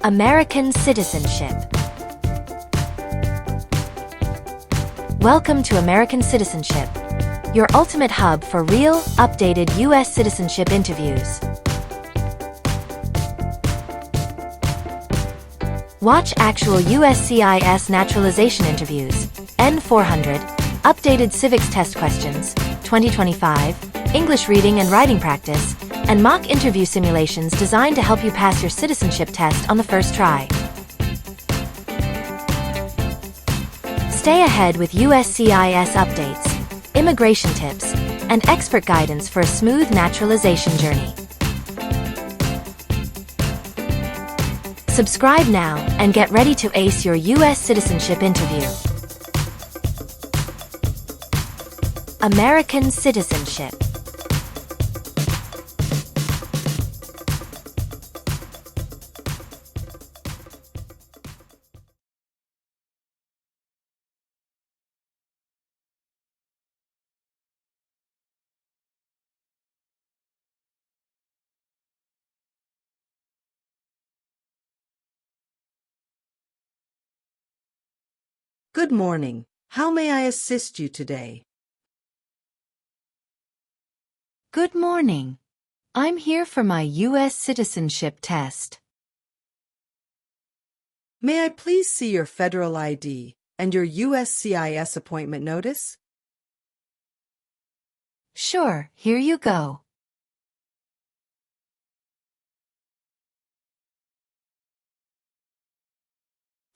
American Citizenship. Welcome to American Citizenship, your ultimate hub for real, updated U.S. citizenship interviews. Watch actual USCIS naturalization interviews, N-400, updated civics test questions, 2025, English reading and writing practice, and mock interview simulations designed to help you pass your citizenship test on the first try. Stay ahead with USCIS updates, immigration tips, and expert guidance for a smooth naturalization journey. Subscribe now and get ready to ace your U.S. citizenship interview. American Citizenship. Good morning. How may I assist you today? Good morning. I'm here for my U.S. citizenship test. May I please see your federal ID and your USCIS appointment notice? Sure, here you go.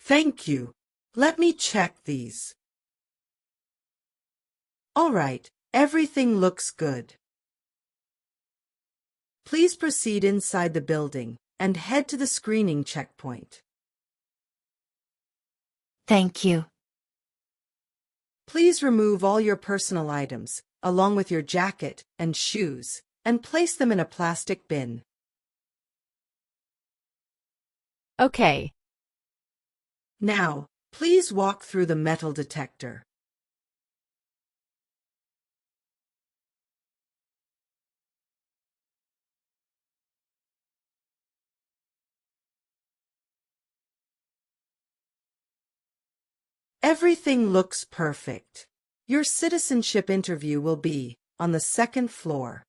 Thank you. Let me check these. All right, everything looks good. Please proceed inside the building and head to the screening checkpoint. Thank you. Please remove all your personal items, along with your jacket and shoes, and place them in a plastic bin. Okay. Now, please walk through the metal detector. Everything looks perfect. Your citizenship interview will be on the second floor.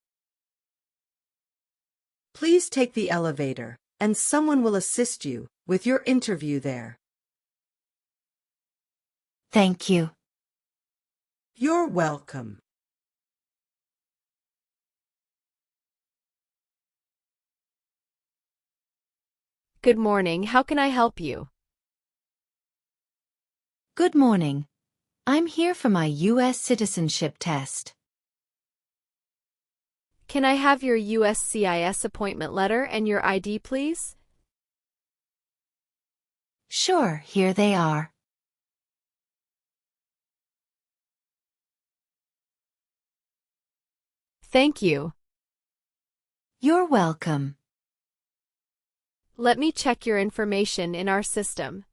Please take the elevator, and someone will assist you with your interview there. Thank you. You're welcome. Good morning. How can I help you? Good morning. I'm here for my U.S. citizenship test. Can I have your USCIS appointment letter and your ID, please? Sure, here they are. Thank you. You're welcome. Let me check your information in our system.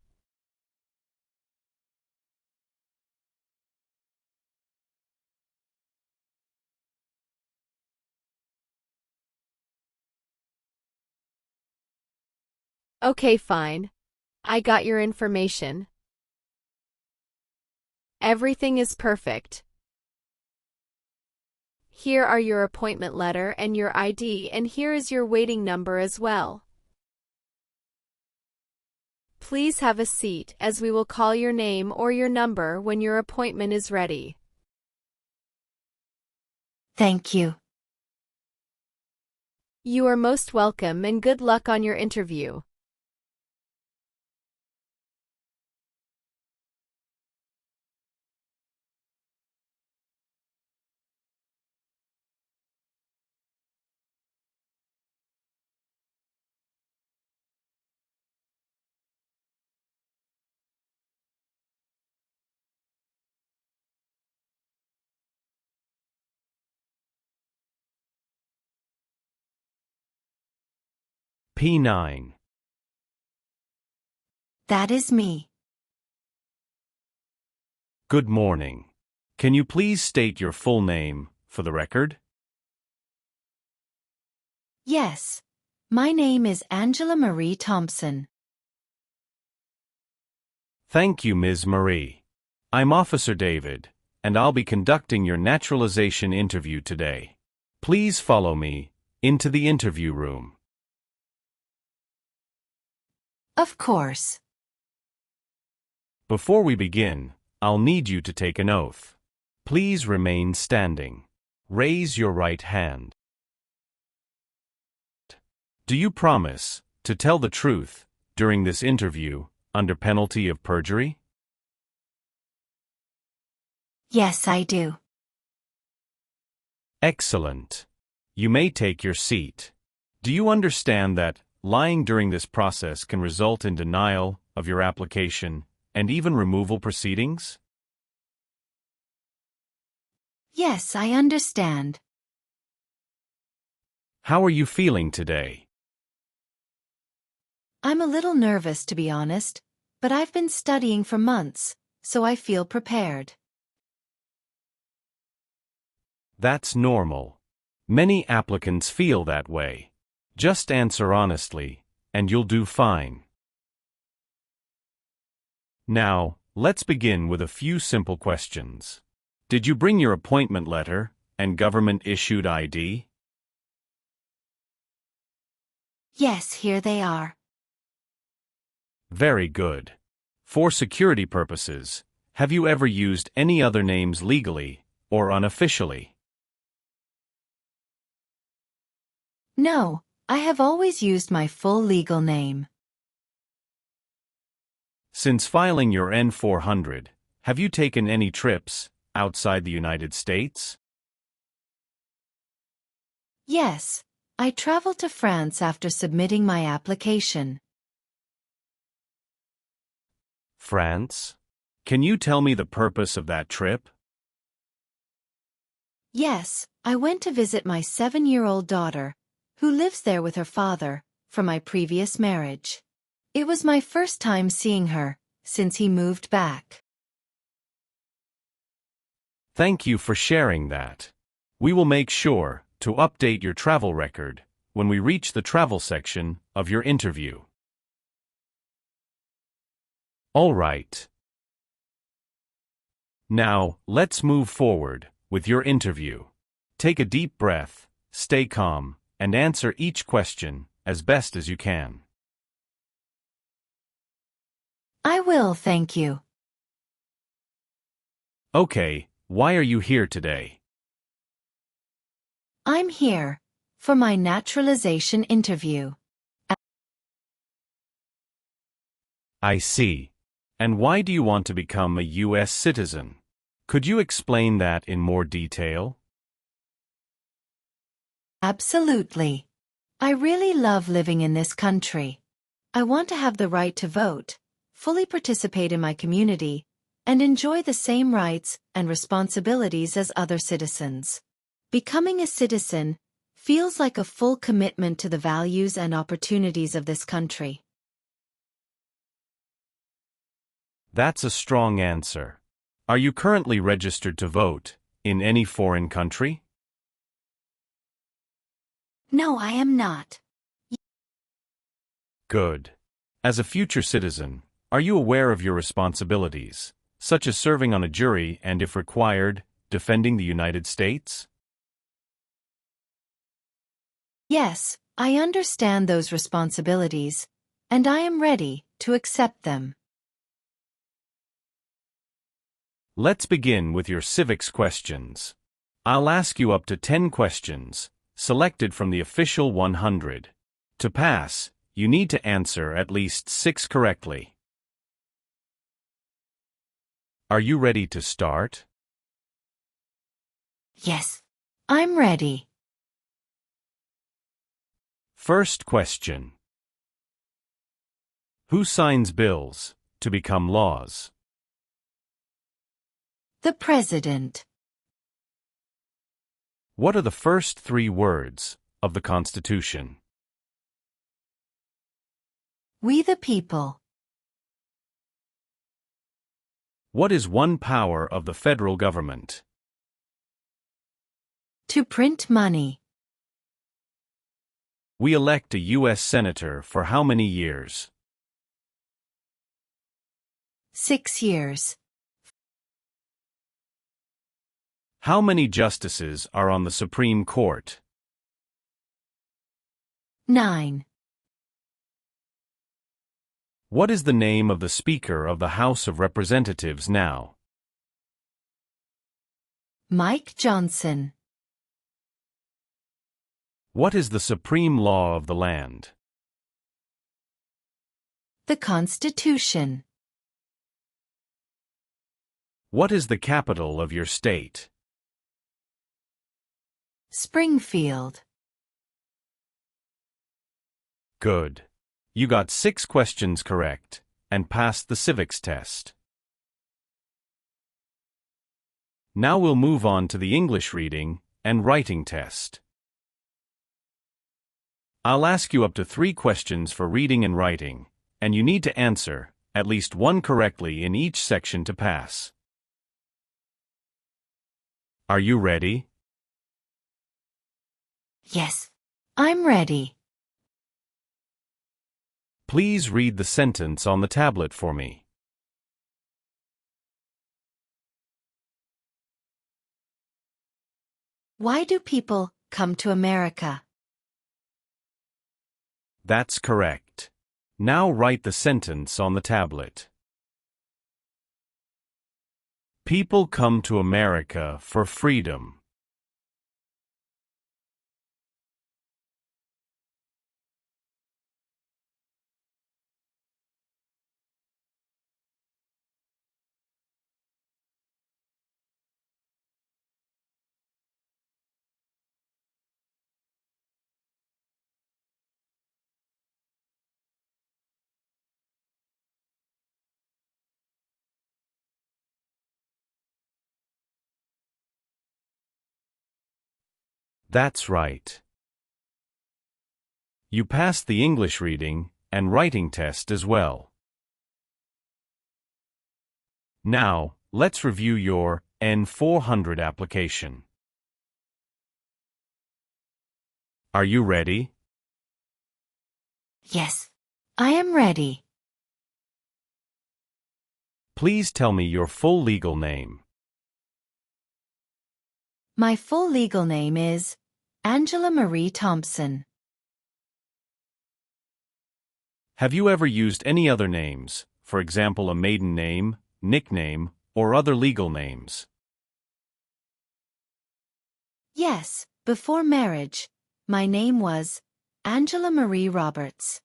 Okay, fine. I got your information. Everything is perfect. Here are your appointment letter and your ID, and here is your waiting number as well. Please have a seat as we will call your name or your number when your appointment is ready. Thank you. You are most welcome and good luck on your interview. P9. That is me. Good morning. Can you please state your full name for the record? Yes. My name is Angela Marie Thompson. Thank you, Ms. Marie. I'm Officer David, and I'll be conducting your naturalization interview today. Please follow me into the interview room. Of course. Before we begin, I'll need you to take an oath. Please remain standing. Raise your right hand. Do you promise to tell the truth during this interview under penalty of perjury? Yes, I do. Excellent. You may take your seat. Do you understand that lying during this process can result in denial of your application and even removal proceedings? Yes, I understand. How are you feeling today? I'm a little nervous, to be honest, but I've been studying for months, so I feel prepared. That's normal. Many applicants feel that way. Just answer honestly, and you'll do fine. Now, let's begin with a few simple questions. Did you bring your appointment letter and government-issued ID? Yes, here they are. Very good. For security purposes, have you ever used any other names legally or unofficially? No, I have always used my full legal name. Since filing your N-400, have you taken any trips outside the United States? Yes, I traveled to France after submitting my application. France? Can you tell me the purpose of that trip? Yes, I went to visit my 7-year-old daughter, who lives there with her father, from my previous marriage. It was my first time seeing her since he moved back. Thank you for sharing that. We will make sure to update your travel record when we reach the travel section of your interview. All right. Now, let's move forward with your interview. Take a deep breath, stay calm, and answer each question as best as you can. I will, thank you. Okay, why are you here today? I'm here for my naturalization interview. I see. And why do you want to become a U.S. citizen? Could you explain that in more detail? Absolutely. I really love living in this country. I want to have the right to vote, fully participate in my community, and enjoy the same rights and responsibilities as other citizens. Becoming a citizen feels like a full commitment to the values and opportunities of this country. That's a strong answer. Are you currently registered to vote in any foreign country? No, I am not. Good. As a future citizen, are you aware of your responsibilities, such as serving on a jury and, if required, defending the United States? Yes, I understand those responsibilities, and I am ready to accept them. Let's begin with your civics questions. I'll ask you up to 10 questions, selected from the official 100. To pass, you need to answer at least 6 correctly. Are you ready to start? Yes, I'm ready. First question. Who signs bills to become laws? The President. What are the first 3 words of the Constitution? We the people. What is one power of the federal government? To print money. We elect a U.S. Senator for how many years? 6 years. How many justices are on the Supreme Court? 9. What is the name of the Speaker of the House of Representatives now? Mike Johnson. What is the supreme law of the land? The Constitution. What is the capital of your state? Springfield. Good. You got 6 questions correct and passed the civics test. Now we'll move on to the English reading and writing test. I'll ask you up to 3 questions for reading and writing, and you need to answer at least one correctly in each section to pass. Are you ready? Yes, I'm ready. Please read the sentence on the tablet for me. Why do people come to America? That's correct. Now write the sentence on the tablet. People come to America for freedom. That's right. You passed the English reading and writing test as well. Now, let's review your N-400 application. Are you ready? Yes, I am ready. Please tell me your full legal name. My full legal name is Angela Marie Thompson. Have you ever used any other names, for example a maiden name, nickname, or other legal names? Yes, before marriage, my name was Angela Marie Roberts.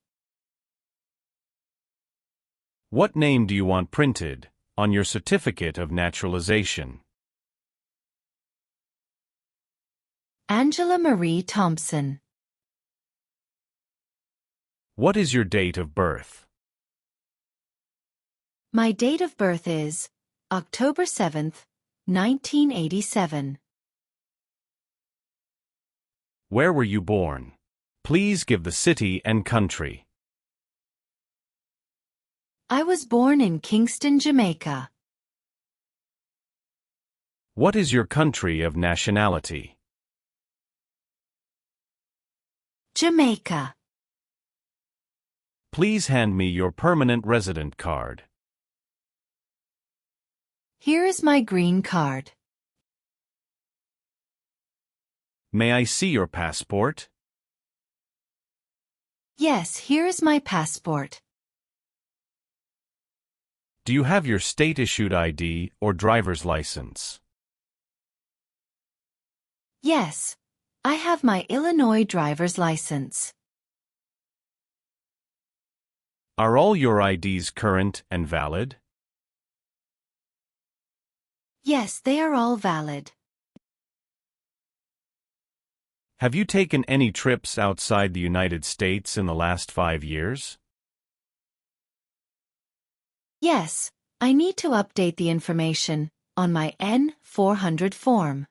What name do you want printed on your certificate of naturalization? Angela Marie Thompson. What is your date of birth? My date of birth is October 7th, 1987. Where were you born? Please give the city and country. I was born in Kingston, Jamaica. What is your country of nationality? Jamaica. Please hand me your permanent resident card. Here is my green card. May I see your passport? Yes, here is my passport. Do you have your state-issued ID or driver's license? Yes, I have my Illinois driver's license. Are all your IDs current and valid? Yes, they are all valid. Have you taken any trips outside the United States in the last 5 years? Yes, I need to update the information on my N-400 form.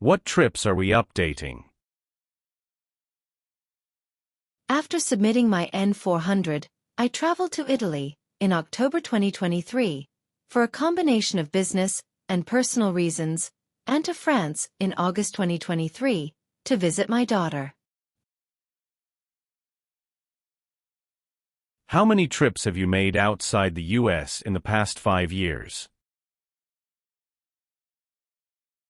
What trips are we updating? After submitting my N-400, I traveled to Italy in October 2023 for a combination of business and personal reasons, and to France in August 2023 to visit my daughter. How many trips have you made outside the U.S. in the past 5 years?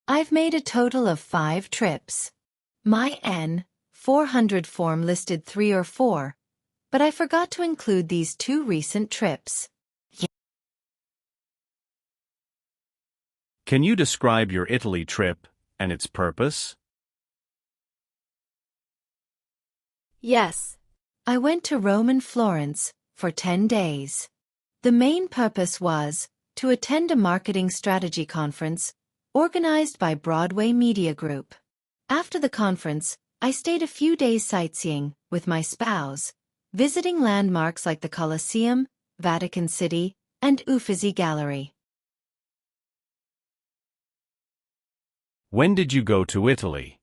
I've made a total of 5 trips. My N-400 form listed 3 or 4, but I forgot to include these 2 recent trips. Can you describe your Italy trip and its purpose? Yes. I went to Rome and Florence for 10 days. The main purpose was to attend a marketing strategy conference organized by Broadway Media Group. After the conference, I stayed a few days sightseeing with my spouse, visiting landmarks like the Colosseum, Vatican City, and Uffizi Gallery. When did you go to Italy?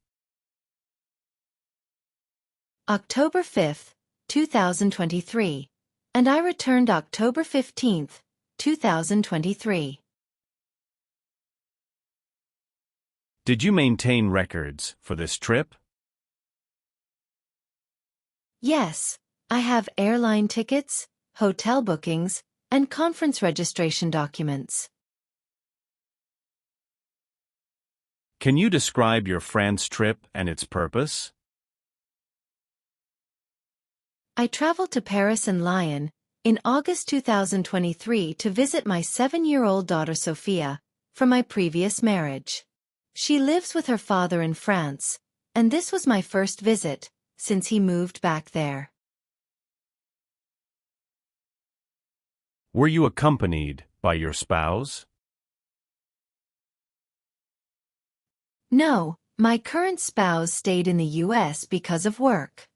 October 5, 2023, and I returned October 15, 2023. Did you maintain records for this trip? Yes, I have airline tickets, hotel bookings, and conference registration documents. Can you describe your France trip and its purpose? I traveled to Paris and Lyon in August 2023 to visit my 7-year-old daughter Sophia from my previous marriage. She lives with her father in France, and this was my first visit since he moved back there. Were you accompanied by your spouse? No, my current spouse stayed in the U.S. because of work.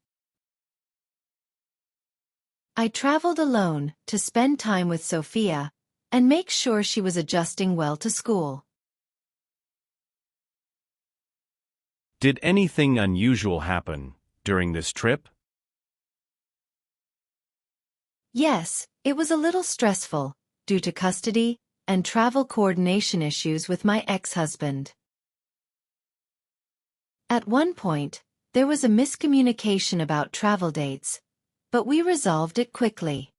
I traveled alone to spend time with Sophia and make sure she was adjusting well to school. Did anything unusual happen during this trip? Yes, it was a little stressful due to custody and travel coordination issues with my ex-husband. At one point, there was a miscommunication about travel dates, but we resolved it quickly.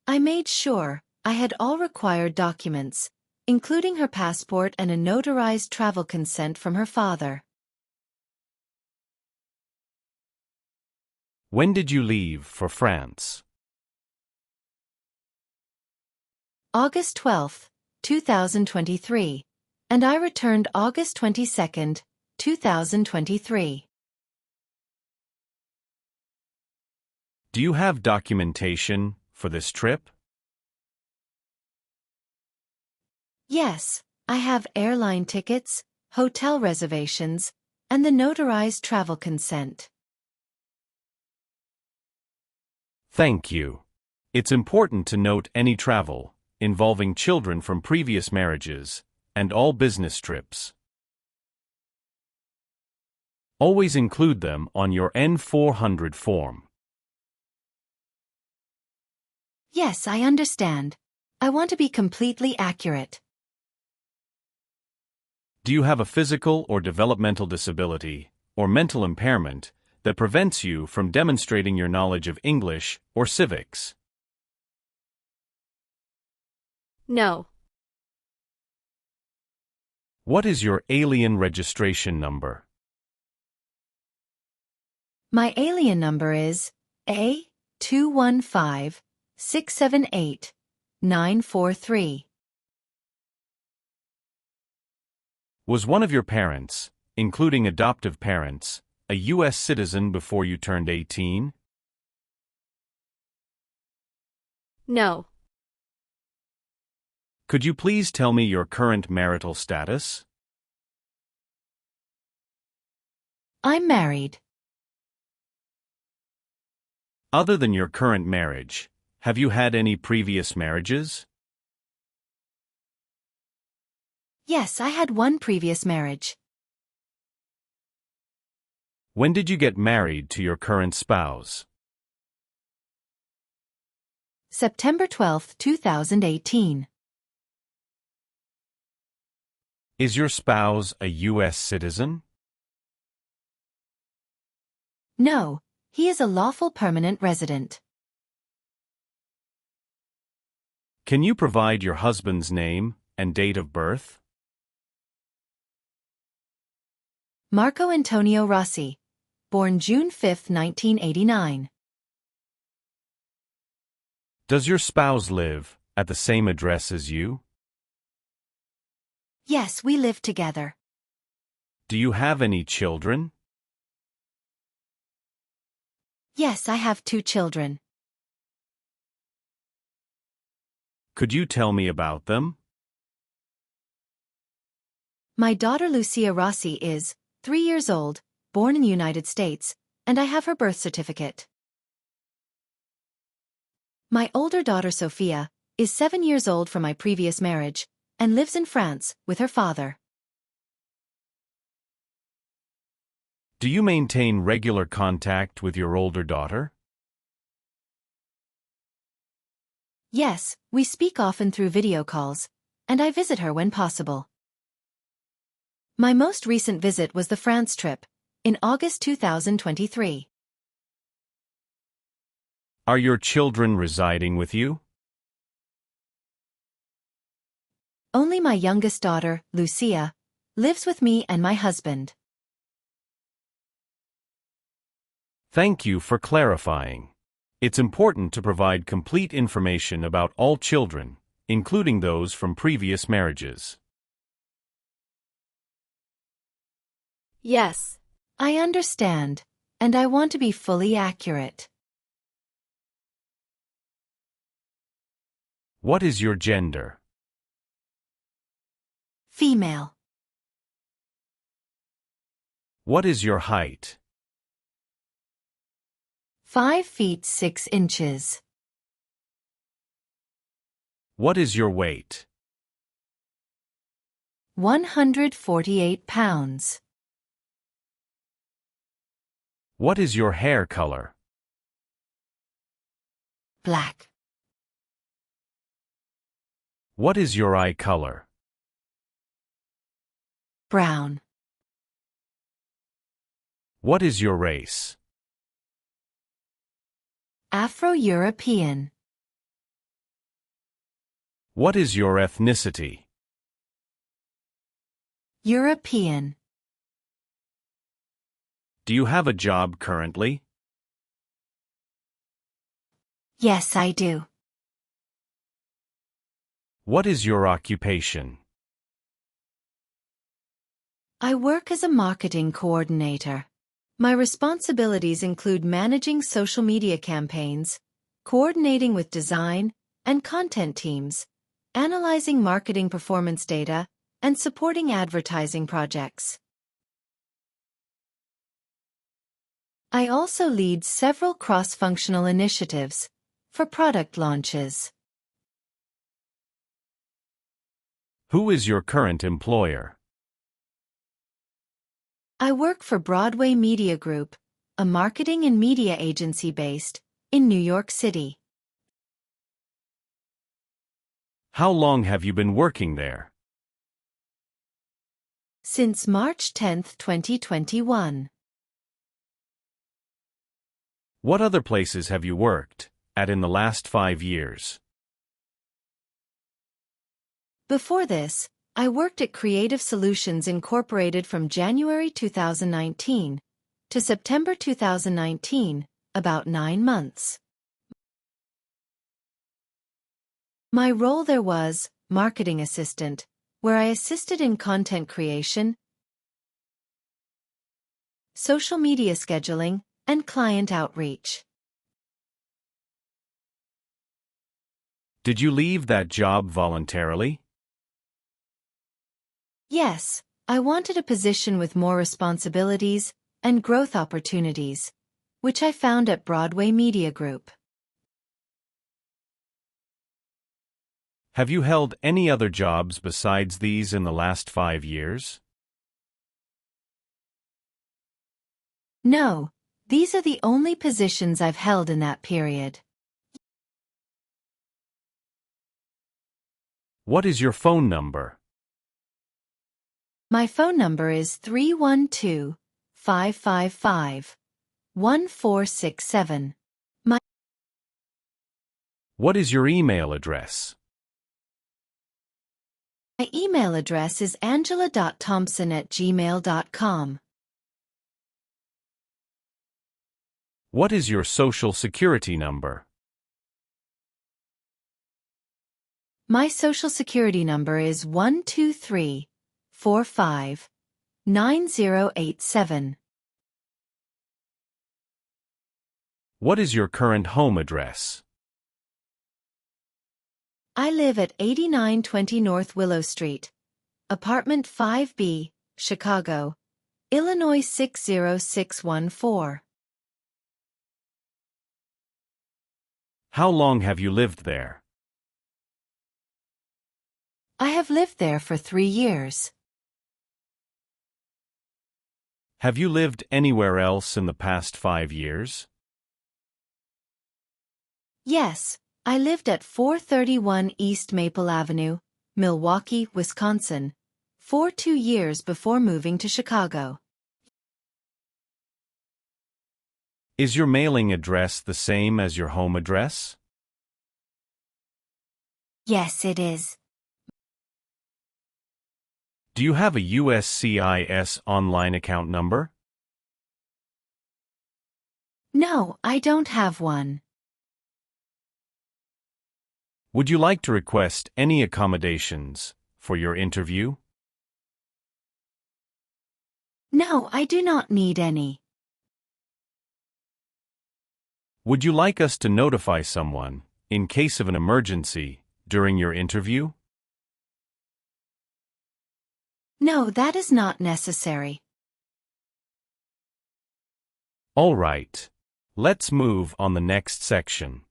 I made sure I had all required documents, including her passport and a notarized travel consent from her father. When did you leave for France? August 12, 2023, and I returned August 22, 2023. Do you have documentation for this trip? Yes, I have airline tickets, hotel reservations, and the notarized travel consent. Thank you. It's important to note any travel involving children from previous marriages and all business trips. Always include them on your N-400 form. Yes, I understand. I want to be completely accurate. Do you have a physical or developmental disability or mental impairment that prevents you from demonstrating your knowledge of English or civics? No. What is your alien registration number? My alien number is A215678-943. Was one of your parents, including adoptive parents, a U.S. citizen before you turned 18? No. Could you please tell me your current marital status? I'm married. Other than your current marriage, have you had any previous marriages? Yes, I had one previous marriage. When did you get married to your current spouse? September 12, 2018. Is your spouse a U.S. citizen? No, He is a lawful permanent resident. Can you provide your husband's name and date of birth? Marco Antonio Rossi. Born June 5, 1989. Does your spouse live at the same address as you? Yes, we live together. Do you have any children? Yes, I have 2 children. Could you tell me about them? My daughter Lucia Rossi is 3 years old, born in the United States, and I have her birth certificate. My older daughter Sophia is 7 years old from my previous marriage and lives in France with her father. Do you maintain regular contact with your older daughter? Yes, we speak often through video calls, and I visit her when possible. My most recent visit was the France trip, in August 2023. Are your children residing with you? Only my youngest daughter, Lucia, lives with me and my husband. Thank you for clarifying. It's important to provide complete information about all children, including those from previous marriages. Yes. I understand, and I want to be fully accurate. What is your gender? Female. What is your height? 5 feet 6 inches. What is your weight? 148 pounds. What is your hair color? Black. What is your eye color? Brown. What is your race? Afro-European. What is your ethnicity? European. Do you have a job currently? Yes, I do. What is your occupation? I work as a marketing coordinator. My responsibilities include managing social media campaigns, coordinating with design and content teams, analyzing marketing performance data, and supporting advertising projects. I also lead several cross-functional initiatives for product launches. Who is your current employer? I work for Broadway Media Group, a marketing and media agency based in New York City. How long have you been working there? Since March 10, 2021. What other places have you worked at in the last 5 years? Before this, I worked at Creative Solutions Incorporated from January 2019 to September 2019, about 9 months. My role there was marketing assistant, where I assisted in content creation, social media scheduling, and client outreach. Did you leave that job voluntarily? Yes, I wanted a position with more responsibilities and growth opportunities, which I found at Broadway Media Group. Have you held any other jobs besides these in the last 5 years? No, these are the only positions I've held in that period. What is your phone number? My phone number is 312-555-1064. 1467. What is your email address? My email address is angela.thompson@gmail.com. What is your social security number? My social security number is 123459087. What is your current home address? I live at 8920 North Willow Street, Apartment 5B, Chicago, Illinois 60614. How long have you lived there? I have lived there for 3 years. Have you lived anywhere else in the past 5 years? Yes, I lived at 431 East Maple Avenue, Milwaukee, Wisconsin, for 2 years before moving to Chicago. Is your mailing address the same as your home address? Yes, it is. Do you have a USCIS online account number? No, I don't have one. Would you like to request any accommodations for your interview? No, I do not need any. Would you like us to notify someone, in case of an emergency, during your interview? No, that is not necessary. All right. Let's move on the next section.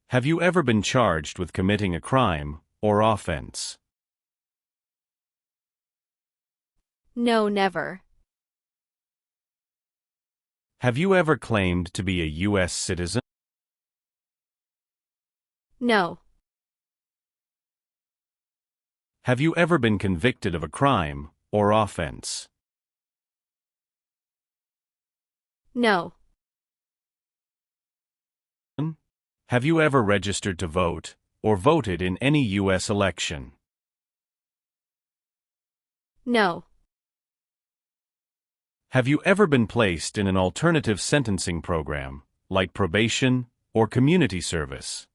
Have you ever been charged with committing a crime or offense? No, never. Have you ever claimed to be a U.S. citizen? No. Have you ever been convicted of a crime or offense? No. Have you ever registered to vote or voted in any U.S. election? No. Have you ever been placed in an alternative sentencing program, like probation or community service?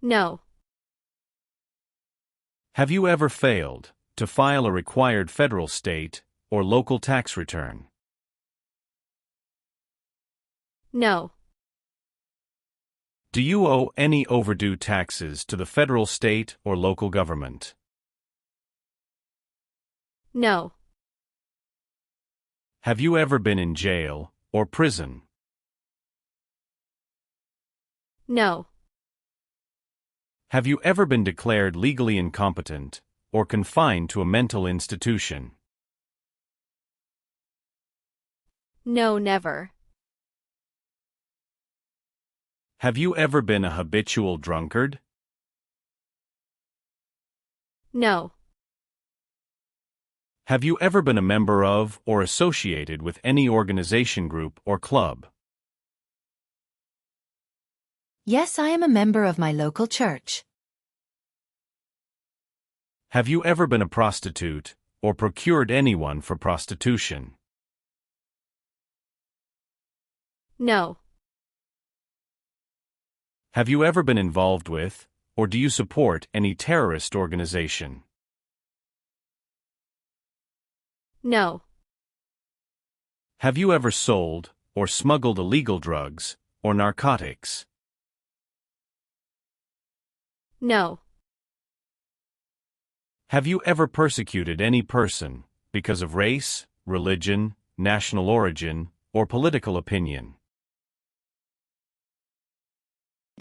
No. Have you ever failed to file a required federal, state, or local tax return? No. Do you owe any overdue taxes to the federal, state, or local government? No. Have you ever been in jail or prison? No. Have you ever been declared legally incompetent or confined to a mental institution? No, never. Have you ever been a habitual drunkard? No. Have you ever been a member of or associated with any organization, group, or club? Yes, I am a member of my local church. Have you ever been a prostitute or procured anyone for prostitution? No. Have you ever been involved with, or do you support any terrorist organization? No. Have you ever sold or smuggled illegal drugs or narcotics? No. Have you ever persecuted any person because of race, religion, national origin, or political opinion?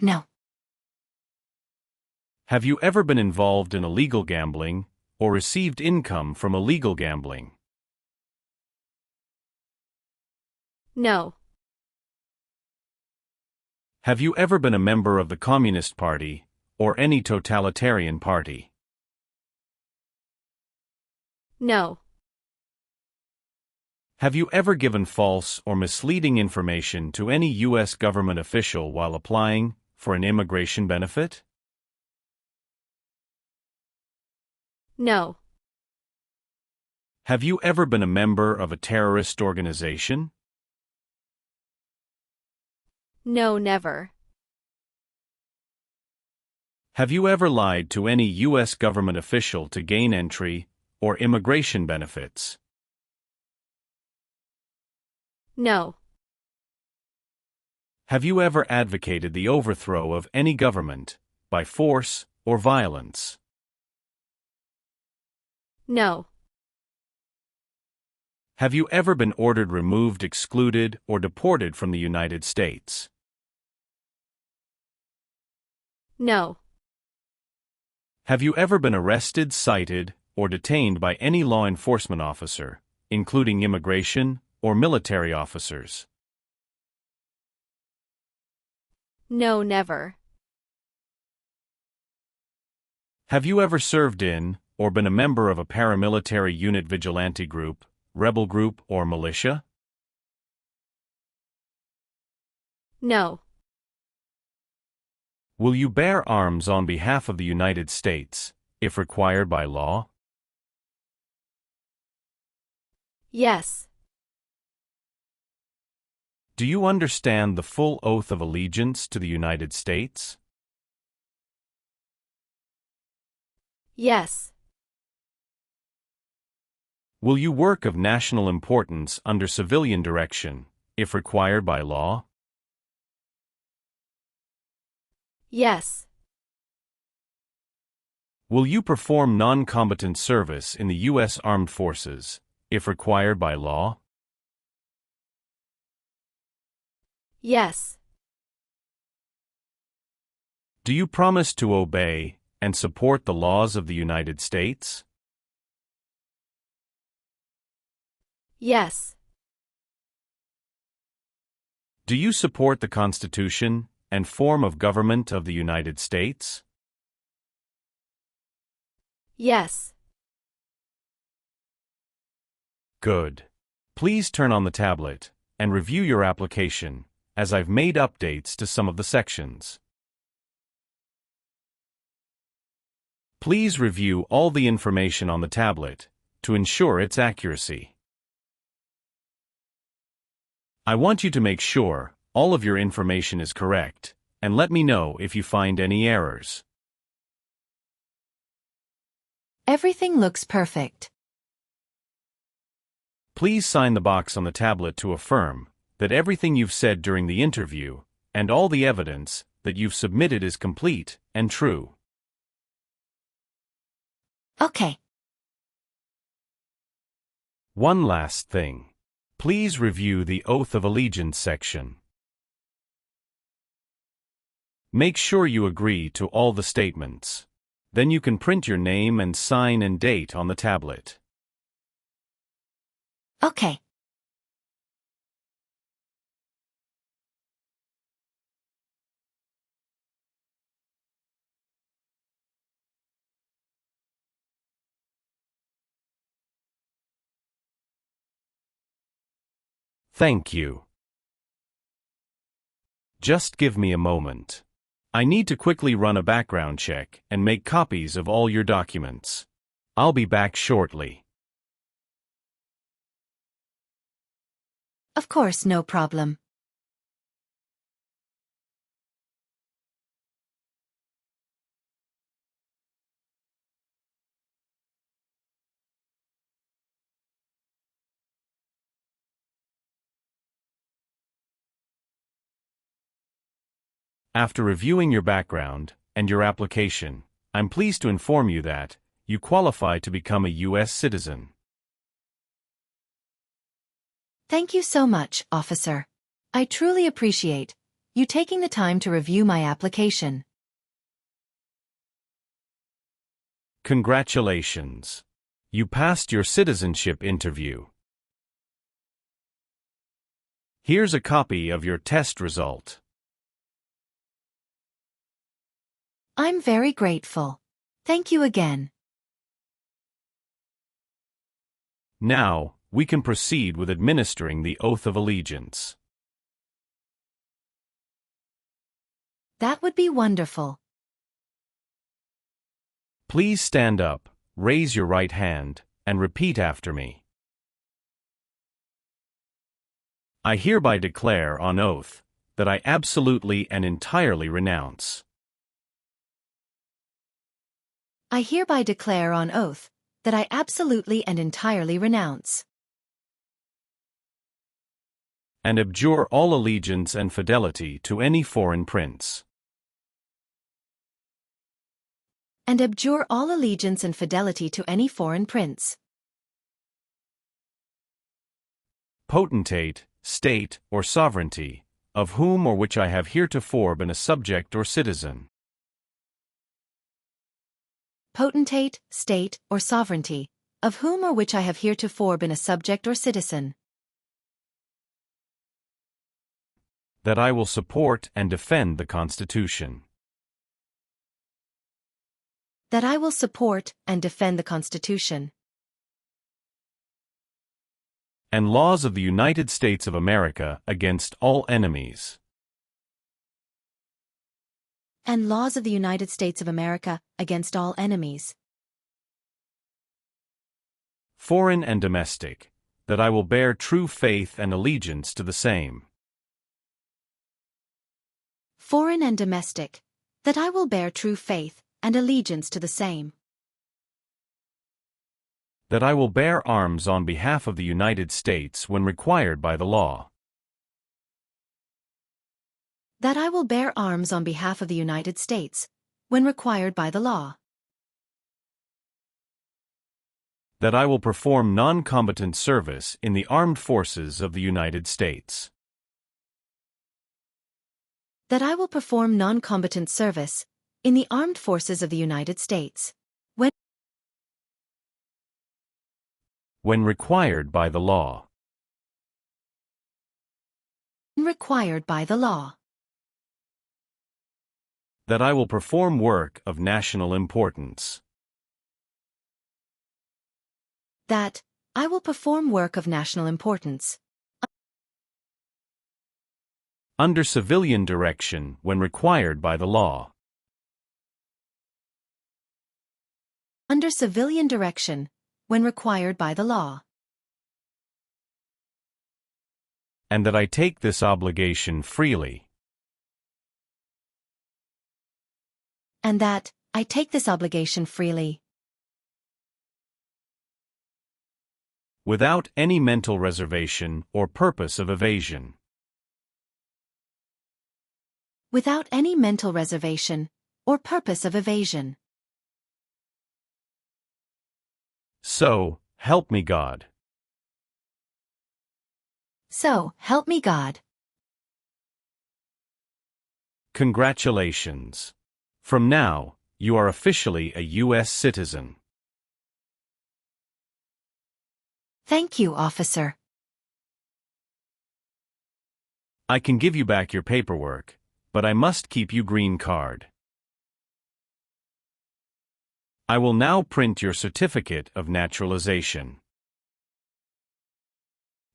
No. Have you ever been involved in illegal gambling or received income from illegal gambling? No. Have you ever been a member of the Communist Party or any totalitarian party? No. Have you ever given false or misleading information to any U.S. government official while applying for an immigration benefit? No. Have you ever been a member of a terrorist organization? No, never. Have you ever lied to any U.S. government official to gain entry or immigration benefits? No. Have you ever advocated the overthrow of any government by force or violence? No. Have you ever been ordered removed, excluded, or deported from the United States? No. Have you ever been arrested, cited, or detained by any law enforcement officer, including immigration or military officers? No, never. Have you ever served in or been a member of a paramilitary unit, vigilante group, rebel group, or militia? No. Will you bear arms on behalf of the United States, if required by law? Yes. Do you understand the full oath of allegiance to the United States? Yes. Will you work of national importance under civilian direction, if required by law? Yes. Will you perform non-combatant service in the U.S. Armed Forces, if required by law? Yes. Do you promise to obey and support the laws of the United States? Yes. Do you support the Constitution and form of government of the United States? Yes. Good. Please turn on the tablet and review your application, as I've made updates to some of the sections. Please review all the information on the tablet to ensure its accuracy. I want you to make sure all of your information is correct, and let me know if you find any errors. Everything looks perfect. Please sign the box on the tablet to affirm that everything you've said during the interview and all the evidence that you've submitted is complete and true. Okay. One last thing. Please review the Oath of Allegiance section. Make sure you agree to all the statements. Then you can print your name and sign and date on the tablet. Okay. Thank you. Just give me a moment. I need to quickly run a background check and make copies of all your documents. I'll be back shortly. Of course, no problem. After reviewing your background and your application, I'm pleased to inform you that you qualify to become a U.S. citizen. Thank you so much, officer. I truly appreciate you taking the time to review my application. Congratulations. You passed your citizenship interview. Here's a copy of your test result. I'm very grateful. Thank you again. Now, we can proceed with administering the oath of allegiance. That would be wonderful. Please stand up, raise your right hand, and repeat after me. I hereby declare on oath that I absolutely and entirely renounce. I hereby declare on oath that I absolutely and entirely renounce And abjure all allegiance and fidelity to any foreign prince. and abjure all allegiance and fidelity to any foreign prince, Potentate, state, or sovereignty, of whom or which I have heretofore been a subject or citizen. potentate, state, or sovereignty, of whom or which I have heretofore been a subject or citizen, That I will support and defend the Constitution. that I will support and defend the Constitution And laws of the United States of America against all enemies. and laws of the United States of America against all enemies, Foreign and domestic. That I will bear true faith and allegiance to the same. foreign and domestic, that I will bear true faith and allegiance to the same, That I will bear arms on behalf of the United States when required by the law. that I will bear arms on behalf of the United States when required by the law, That I will perform non-combatant service in the armed forces of the United States. that I will perform non-combatant service in the armed forces of the United States When required by the law. when required by the law, That I will perform work of national importance. that I will perform work of national importance Under civilian direction when required by the law. under civilian direction when required by the law, And that I take this obligation freely. and that I take this obligation freely, Without any mental reservation or purpose of evasion. without any mental reservation or purpose of evasion. So, help me God. So, help me God. Congratulations. From now, you are officially a U.S. citizen. Thank you, officer. I can give you back your paperwork, but I must keep you green card. I will now print your certificate of naturalization.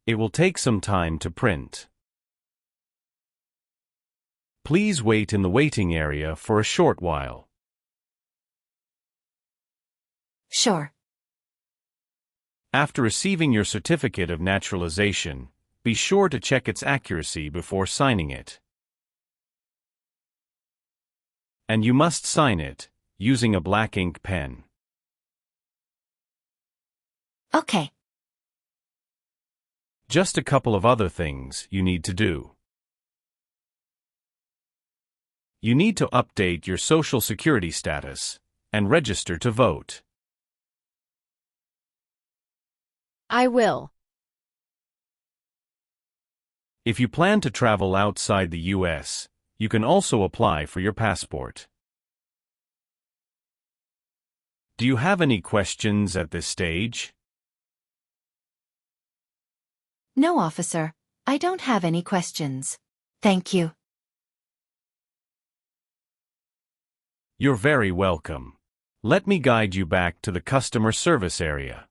It will take some time to print. Please wait in the waiting area for a short while. Sure. After receiving your certificate of naturalization, be sure to check its accuracy before signing it. And you must sign it using a black ink pen. Okay. Just a couple of other things you need to do. You need to update your Social Security status and register to vote. I will. If you plan to travel outside the U.S., you can also apply for your passport. Do you have any questions at this stage? No, officer. I don't have any questions. Thank you. You're very welcome. Let me guide you back to the customer service area.